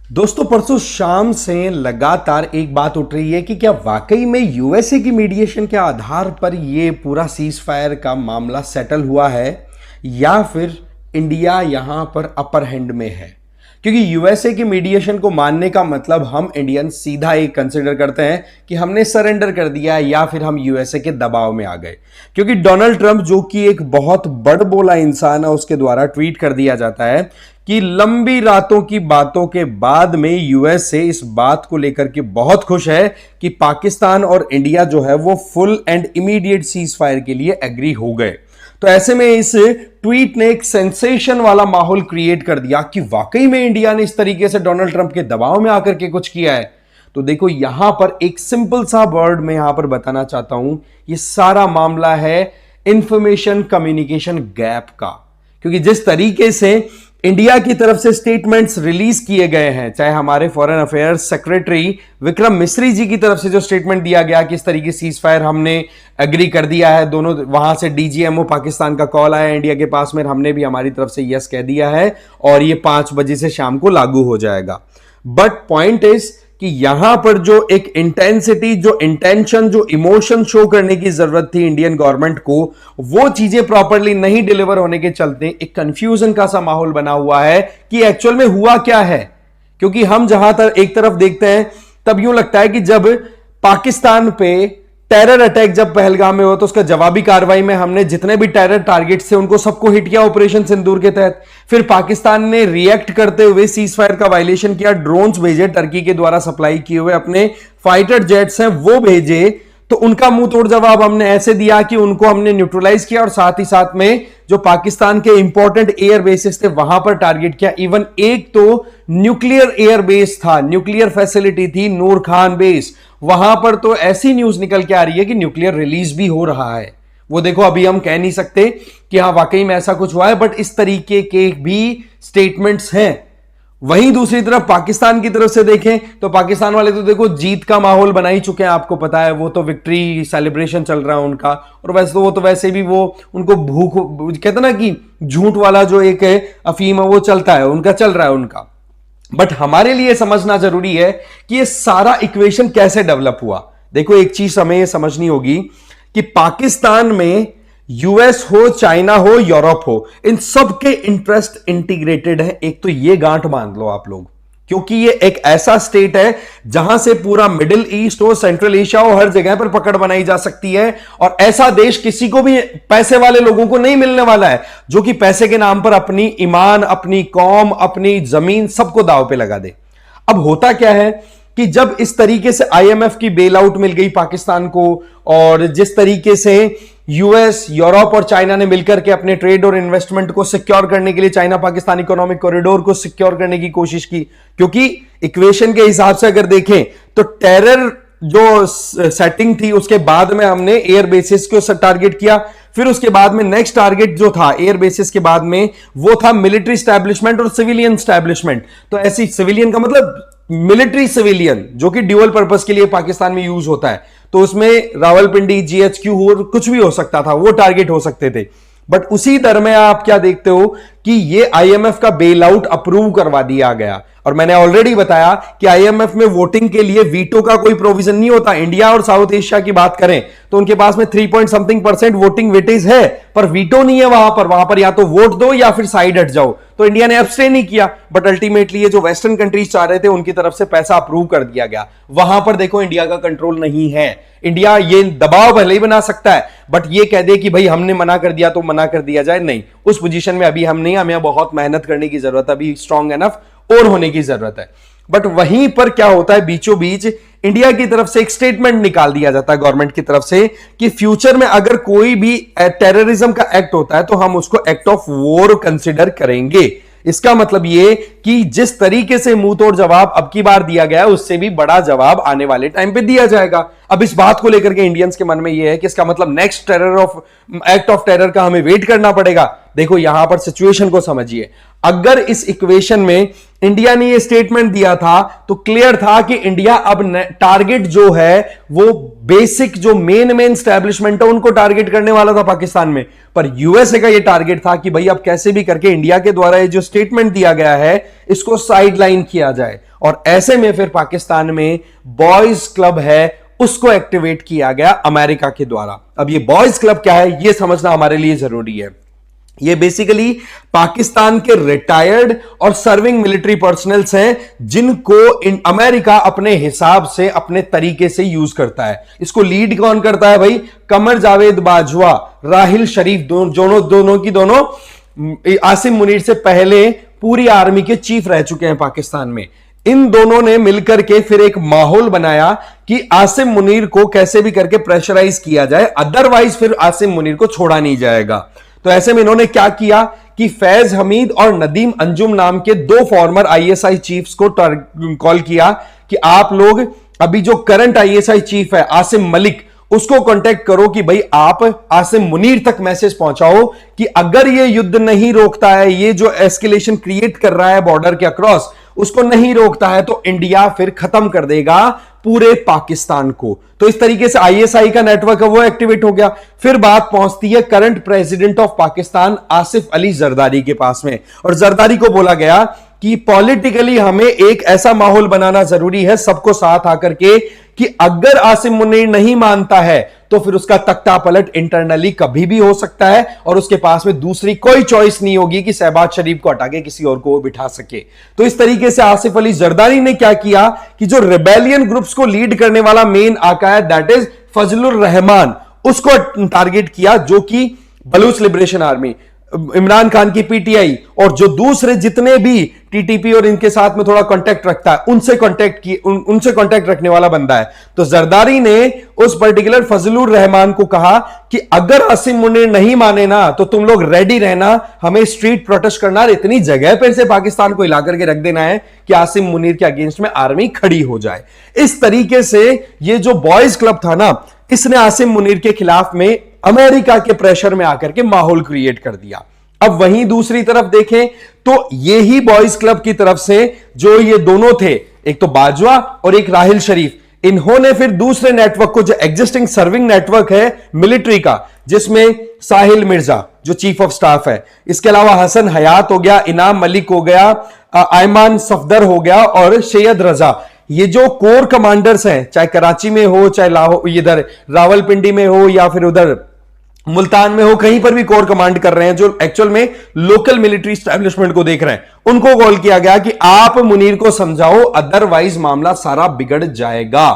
दोस्तों परसों शाम से लगातार एक बात उठ रही है कि क्या वाकई में यूएसए की मीडिएशन के आधार पर यह पूरा सीज फायर का मामला सेटल हुआ है या फिर इंडिया यहां पर अपर हैंड में है। क्योंकि यूएसए की मीडिएशन को मानने का मतलब हम इंडियन सीधा एक कंसिडर करते हैं कि हमने सरेंडर कर दिया या फिर हम यूएसए के दबाव में आ गए। क्योंकि डोनाल्ड ट्रंप जो कि एक बहुत बड़बोला इंसान है, उसके द्वारा ट्वीट कर दिया जाता है कि लंबी रातों की बातों के बाद में यूएसए इस बात को लेकर के बहुत खुश है कि पाकिस्तान और इंडिया जो है वो full and immediate cease fire के लिए एग्री हो गए। तो ऐसे में इस ट्वीट ने एक सेंसेशन वाला माहौल क्रिएट कर दिया कि वाकई में इंडिया ने इस तरीके से डोनाल्ड ट्रंप के दबाव में आकर के कुछ किया है। तो देखो यहां पर एक सिंपल सा वर्ड में यहां पर बताना चाहता हूं, ये सारा मामला है इंफॉर्मेशन कम्युनिकेशन गैप का। क्योंकि जिस तरीके से इंडिया की तरफ से स्टेटमेंट्स रिलीज किए गए हैं, चाहे हमारे foreign affairs secretary Vikram Misri जी की तरफ से जो स्टेटमेंट दिया गया कि इस तरीके सीज फायर हमने एग्री कर दिया है, दोनों वहां से डीजीएमओ पाकिस्तान का कॉल आया इंडिया के पास में, हमने भी हमारी तरफ से यस कह दिया है और ये 5 बजे से शाम को लागू हो जाएगा। बट पॉइंट इज कि यहां पर जो एक इंटेंसिटी, जो इंटेंशन, जो इमोशन शो करने की जरूरत थी इंडियन गवर्नमेंट को, वो चीजें प्रॉपरली नहीं डिलीवर होने के चलते एक कंफ्यूजन का सा माहौल बना हुआ है कि एक्चुअल में हुआ क्या है। क्योंकि हम जहां तक एक तरफ देखते हैं तब यूं लगता है कि जब पाकिस्तान पे टेरर अटैक जब पहलगाम में हो तो उसका जवाबी कार्रवाई में हमने जितने भी टेरर टारगेट्स थे उनको सबको हिट किया ऑपरेशन सिंदूर के तहत। फिर पाकिस्तान ने रिएक्ट करते हुए सीज फायर का वायलेशन किया, ड्रोन्स भेजे, टर्की के द्वारा सप्लाई किए हुए अपने फाइटर जेट्स हैं वो भेजे, तो उनका मुंह तोड़ जवाब हमने ऐसे दिया कि उनको हमने न्यूट्रलाइज किया और साथ ही साथ में जो पाकिस्तान के इंपॉर्टेंट एयर बेसिस थे वहां पर टारगेट किया। इवन एक तो न्यूक्लियर एयर बेस था, न्यूक्लियर फैसिलिटी थी नूर खान बेस, वहां पर तो ऐसी न्यूज निकल के आ रही है कि न्यूक्लियर रिलीज भी हो रहा है। वो देखो अभी हम कह नहीं सकते कि हाँ वाकई में ऐसा कुछ हुआ है, बट इस तरीके के भी स्टेटमेंट्स हैं। वहीं दूसरी तरफ पाकिस्तान की तरफ से देखें तो पाकिस्तान वाले तो देखो जीत का माहौल बना ही चुके हैं, आपको पता है, वो तो विक्ट्री सेलिब्रेशन चल रहा है उनका। और वैसे तो वो तो वैसे भी वो उनको भूख कहते हैं ना कि झूठ वाला जो एक अफीम है वो चलता है उनका, चल रहा है उनका। बट हमारे लिए समझना जरूरी है कि ये सारा इक्वेशन कैसे डेवलप हुआ। देखो एक चीज हमें ये समझनी होगी कि पाकिस्तान में यूएस हो, चाइना हो, यूरोप हो, इन सब के इंटरेस्ट इंटीग्रेटेड है। एक तो ये गांठ बांध लो आप लोग, क्योंकि ये एक ऐसा स्टेट है जहां से पूरा मिडिल ईस्ट हो, सेंट्रल एशिया हो, हर जगह पर पकड़ बनाई जा सकती है। और ऐसा देश किसी को भी, पैसे वाले लोगों को नहीं मिलने वाला है जो कि पैसे के नाम पर अपनी ईमान, अपनी कौम, अपनी जमीन सबको दांव पे लगा दे। अब होता क्या है कि जब इस तरीके से आईएमएफ की बेल आउट मिल गई पाकिस्तान को, और जिस तरीके से यूएस, यूरोप और चाइना ने मिलकर के अपने ट्रेड और इन्वेस्टमेंट को सिक्योर करने के लिए चाइना पाकिस्तान इकोनॉमिक कॉरिडोर को सिक्योर करने की कोशिश की। क्योंकि इक्वेशन के हिसाब से अगर देखें तो टेरर जो सेटिंग थी उसके बाद में हमने एयर बेसिस को टारगेट किया, फिर उसके बाद में नेक्स्ट टारगेट जो था एयर बेसिस के बाद में वो था मिलिट्री स्टैब्लिशमेंट और सिविलियन स्टैब्लिशमेंट। तो ऐसी सिविलियन का मतलब मिलिट्री सिविलियन जो कि ड्यूअल पर्पस के लिए पाकिस्तान में यूज होता है, तो उसमें रावलपिंडी, जीएचक्यू हो, कुछ भी हो सकता था, वो टारगेट हो सकते थे। बट उसी दर में आप क्या देखते हो कि ये आईएमएफ का बेल आउट अप्रूव करवा दिया गया। और मैंने ऑलरेडी बताया कि आईएमएफ में वोटिंग के लिए वीटो का कोई प्रोविजन नहीं होता। इंडिया और साउथ एशिया की बात करें तो उनके पास में 3% वोटिंग वेटेज है, पर वीटो नहीं है वहां पर या तो वोट दो या फिर साइड हट जाओ। तो इंडिया ने एब्सटेन नहीं किया, बट अल्टीमेटली ये जो वेस्टर्न कंट्रीज चाह रहे थे उनकी तरफ से पैसा अप्रूव कर दिया गया। वहां पर देखो इंडिया का कंट्रोल नहीं है। इंडिया ये दबाव भले ही बना सकता है, बट ये कह दे कि भाई हमने मना कर दिया तो मना कर दिया जाए, नहीं, उस पोजीशन में अभी हम नहीं, हमें बहुत मेहनत करने की जरूरत है, अभी स्ट्रांग एनफ और होने की जरूरत है। बट वहीं पर क्या होता है, बीचों बीच इंडिया की तरफ से एक स्टेटमेंट निकाल दिया जाता है गवर्नमेंट की तरफ से कि फ्यूचर में अगर कोई भी टेररिज्म का एक्ट होता है तो हम उसको एक्ट ऑफ वॉर कंसिडर करेंगे। इसका मतलब ये कि जिस तरीके से मुंह तोड़ जवाब अब की बार दिया गया है उससे भी बड़ा जवाब आने वाले टाइम पे दिया जाएगा। अब इस बात को लेकर के इंडियंस के मन में यह है कि इसका मतलब नेक्स्ट एक्ट ऑफ टेरर का हमें वेट करना पड़ेगा। देखो यहां पर सिचुएशन को समझिए, अगर इस इक्वेशन में इंडिया ने ये स्टेटमेंट दिया था तो क्लियर था कि इंडिया अब टारगेट जो है वो बेसिक जो मेन स्टैब्लिशमेंट है उनको टारगेट करने वाला था पाकिस्तान में। पर यूएसए का ये टारगेट था कि भाई अब कैसे भी करके इंडिया के द्वारा ये जो स्टेटमेंट दिया गया है इसको साइडलाइन किया जाए। और ऐसे में फिर पाकिस्तान में बॉयज क्लब है उसको एक्टिवेट किया गया अमेरिका के द्वारा। अब ये बॉयज क्लब क्या है ये समझना हमारे लिए जरूरी है। ये बेसिकली पाकिस्तान के रिटायर्ड और सर्विंग मिलिट्री पर्सनल्स हैं जिनको अमेरिका अपने हिसाब से अपने तरीके से यूज करता है। इसको लीड कौन करता है भाई? कमर जावेद बाजवा, राहिल शरीफ, दोनों की दोनों आसिम मुनीर से पहले पूरी आर्मी के चीफ रह चुके हैं पाकिस्तान में। इन दोनों ने मिलकर के फिर एक माहौल बनाया कि आसिम मुनीर को कैसे भी करके प्रेशराइज किया जाए, अदरवाइज फिर आसिम मुनीर को छोड़ा नहीं जाएगा। तो ऐसे में इन्होंने क्या किया कि फैज हमीद और नदीम अंजुम नाम के दो फॉर्मर आईएसआई चीफ्स को कॉल किया कि आप लोग अभी जो करंट आईएसआई चीफ है आसिम मलिक, उसको कांटेक्ट करो कि भाई आप आसिम मुनीर तक मैसेज पहुंचाओ कि अगर ये युद्ध नहीं रोकता है, ये जो एस्केलेशन क्रिएट कर रहा है बॉर्डर के अक्रॉस, उसको नहीं रोकता है तो इंडिया फिर खत्म कर देगा पूरे पाकिस्तान को। तो इस तरीके से आईएसआई का नेटवर्क है वो एक्टिवेट हो गया। फिर बात पहुंचती है current president of Pakistan Asif Ali Zardari के पास में, और जरदारी को बोला गया कि पॉलिटिकली हमें एक ऐसा माहौल बनाना जरूरी है सबको साथ आकर के कि अगर आसिम मुनीर नहीं मानता है तो फिर उसका तख्ता पलट इंटरनली कभी भी हो सकता है और उसके पास में दूसरी कोई चॉइस नहीं होगी कि शहबाज शरीफ को हटा के किसी और को वो बिठा सके। तो इस तरीके से आसिफ अली जरदारी ने क्या किया कि जो रिबेलियन ग्रुप्स को लीड करने वाला मेन आका है दैट इज फजलुर रहमान, उसको टारगेट किया, जो कि बलूच लिबरेशन आर्मी, इमरान खान की पीटीआई और जो दूसरे जितने भी टीटीपी और इनके साथ में थोड़ा कांटेक्ट रखता है उनसे कांटेक्ट रखने वाला बंदा है। तो जरदारी ने उस पर्टिकुलर फजलुर रहमान को कहा कि अगर आसिम मुनीर नहीं माने ना तो तुम लोग रेडी रहना, हमें स्ट्रीट प्रोटेस्ट करना और इतनी जगह पर से पाकिस्तान को हिला करके रख देना है कि आसिम मुनीर के अगेंस्ट में आर्मी खड़ी हो जाए। इस तरीके से ये जो बॉयज क्लब था ना, इसने आसिम मुनीर के खिलाफ में अमेरिका के प्रेशर में आकर के माहौल क्रिएट कर दिया। अब वहीं दूसरी तरफ देखें तो ये ही बॉयज क्लब की तरफ से जो ये दोनों थे, एक तो बाजवा और एक राहिल शरीफ, इन्होंने फिर दूसरे नेटवर्क को, जो एग्जिस्टिंग सर्विंग नेटवर्क है मिलिट्री का, जिसमें साहिल मिर्जा जो चीफ ऑफ स्टाफ है, इसके अलावा हसन हयात हो गया, इनाम मलिक हो गया, आयमान सफदर हो गया और सैयद रजा, ये जो कोर कमांडर्स हैं, चाहे कराची में हो, चाहे लाहौर, इधर रावलपिंडी में हो या फिर उधर मुल्तान में हो, कहीं पर भी कोर कमांड कर रहे हैं, जो एक्चुअल में लोकल मिलिट्री एस्टैब्लिशमेंट को देख रहे हैं, उनको कॉल किया गया कि आप मुनीर को समझाओ अदरवाइज मामला सारा बिगड़ जाएगा।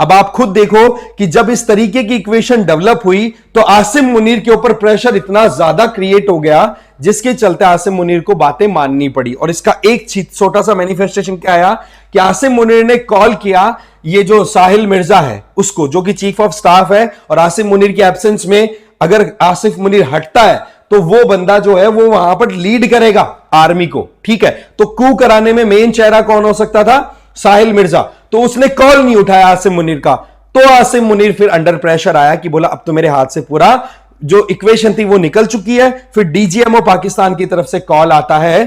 अब आप खुद देखो कि जब इस तरीके की इक्वेशन डेवलप हुई तो आसिम मुनीर के ऊपर प्रेशर इतना ज्यादा क्रिएट हो गया जिसके चलते आसिम मुनीर को बातें माननी पड़ी। और इसका एक छोटा सा मैनिफेस्टेशन क्या आया कि आसिम मुनीर ने कॉल किया ये जो साहिल मिर्जा है उसको, जो कि चीफ ऑफ स्टाफ है, और आसिम मुनीर के एब्सेंस में अगर आसिफ मुनीर हटता है तो वो बंदा जो है वो वहां पर लीड करेगा आर्मी को, ठीक है। तो कू कराने में मेन चेहरा कौन हो सकता था? साहिल मिर्जा। तो उसने कॉल नहीं उठाया आसिम मुनीर का, तो आसिम मुनीर फिर अंडर प्रेशर आया कि बोला अब तो मेरे हाथ से पूरा जो इक्वेशन थी वो निकल चुकी है। फिर डीजीएमओ पाकिस्तान की तरफ से कॉल आता है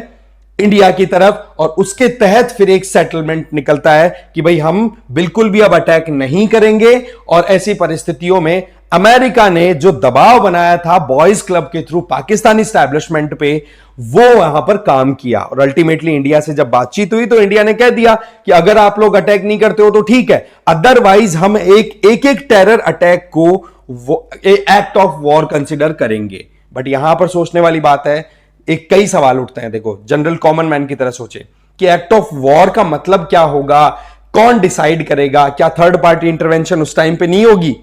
इंडिया की तरफ और उसके तहत फिर एक सेटलमेंट निकलता है कि भाई हम बिल्कुल भी अब अटैक नहीं करेंगे। और ऐसी परिस्थितियों में अमेरिका ने जो दबाव बनाया था बॉयज क्लब के थ्रू पाकिस्तानी एस्टैब्लिशमेंट पे, वो वहां पर काम किया। और अल्टीमेटली इंडिया से जब बातचीत हुई तो इंडिया ने कह दिया कि अगर आप लोग अटैक नहीं करते हो तो ठीक है, अदरवाइज हम एक टेरर अटैक को एक्ट ऑफ वॉर कंसिडर करेंगे। बट यहां पर सोचने वाली बात है, एक कई सवाल उठते हैं। देखो, जनरल कॉमन मैन की तरह सोचे कि एक्ट ऑफ वॉर का मतलब क्या होगा, कौन डिसाइड करेगा, क्या थर्ड पार्टी इंटरवेंशन उस टाइम पे नहीं होगी?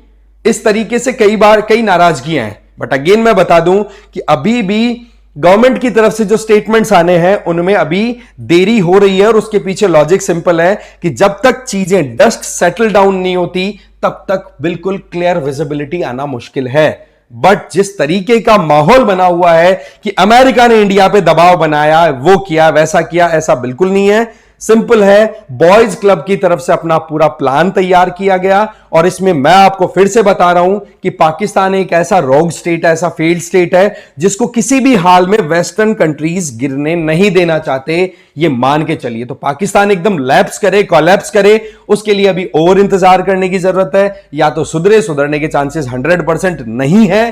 इस तरीके से कई नाराजगियां हैं। बट अगेन मैं बता दूं कि अभी भी गवर्नमेंट की तरफ से जो स्टेटमेंट्स आने हैं उनमें अभी देरी हो रही है और उसके पीछे लॉजिक सिंपल है कि जब तक चीजें डस्ट सेटल डाउन नहीं होती तब तक बिल्कुल क्लियर विजिबिलिटी आना मुश्किल है। बट जिस तरीके का माहौल बना हुआ है कि अमेरिका ने इंडिया पे दबाव बनाया, वो किया, वैसा किया, ऐसा बिल्कुल नहीं है। सिंपल है, बॉयज क्लब की तरफ से अपना पूरा प्लान तैयार किया गया। और इसमें मैं आपको फिर से बता रहा हूं कि पाकिस्तान एक ऐसा रोग स्टेट है, ऐसा फेल्ड स्टेट है जिसको किसी भी हाल में वेस्टर्न कंट्रीज गिरने नहीं देना चाहते, ये मान के चलिए। तो पाकिस्तान एकदम लैप्स करे, कोलैप्स करे, उसके लिए अभी और इंतजार करने की जरूरत है। या तो सुधरने के चांसेस 100% नहीं है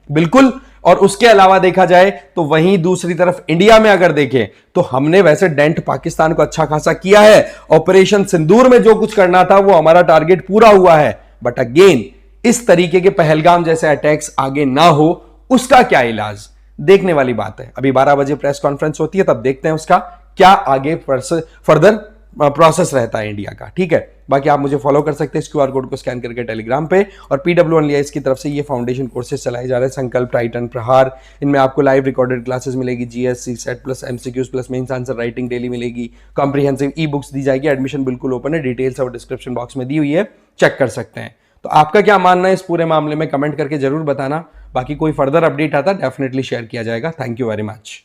बिल्कुल, और उसके अलावा देखा जाए तो वहीं दूसरी तरफ इंडिया में अगर देखें तो हमने वैसे डेंट पाकिस्तान को अच्छा खासा किया है। ऑपरेशन सिंदूर में जो कुछ करना था वो हमारा टारगेट पूरा हुआ है, बट अगेन इस तरीके के पहलगाम जैसे अटैक्स आगे ना हो, उसका क्या इलाज, देखने वाली बात है। अभी 12 बजे प्रेस कॉन्फ्रेंस होती है, तब देखते हैं उसका क्या आगे फर्दर प्रोसेस रहता है इंडिया का। ठीक है, बाकी आप मुझे फॉलो कर सकते हैं इस क्यूआर कोड को स्कैन करके टेलीग्राम पे। और PW की तरफ से ये फाउंडेशन कोर्सेज चलाए जा रहे हैं, संकल्प, टाइटन, प्रहार। इनमें आपको लाइव रिकॉर्डेड क्लासेस मिलेगी, GS, CSET plus MCQs plus mains answer writing daily मिलेगी, कॉम्प्रिहेंसिव ई बुक्स दी जाएगी। एडमिशन बिल्कुल ओपन है, डिटेल्स और डिस्क्रिप्शन बॉक्स में दी हुई है, चेक कर सकते हैं। तो आपका क्या मानना है इस पूरे मामले में, कमेंट करके जरूर बताना। बाकी कोई फर्दर अपडेट आता डेफिनेटली शेयर किया जाएगा। Thank you very much.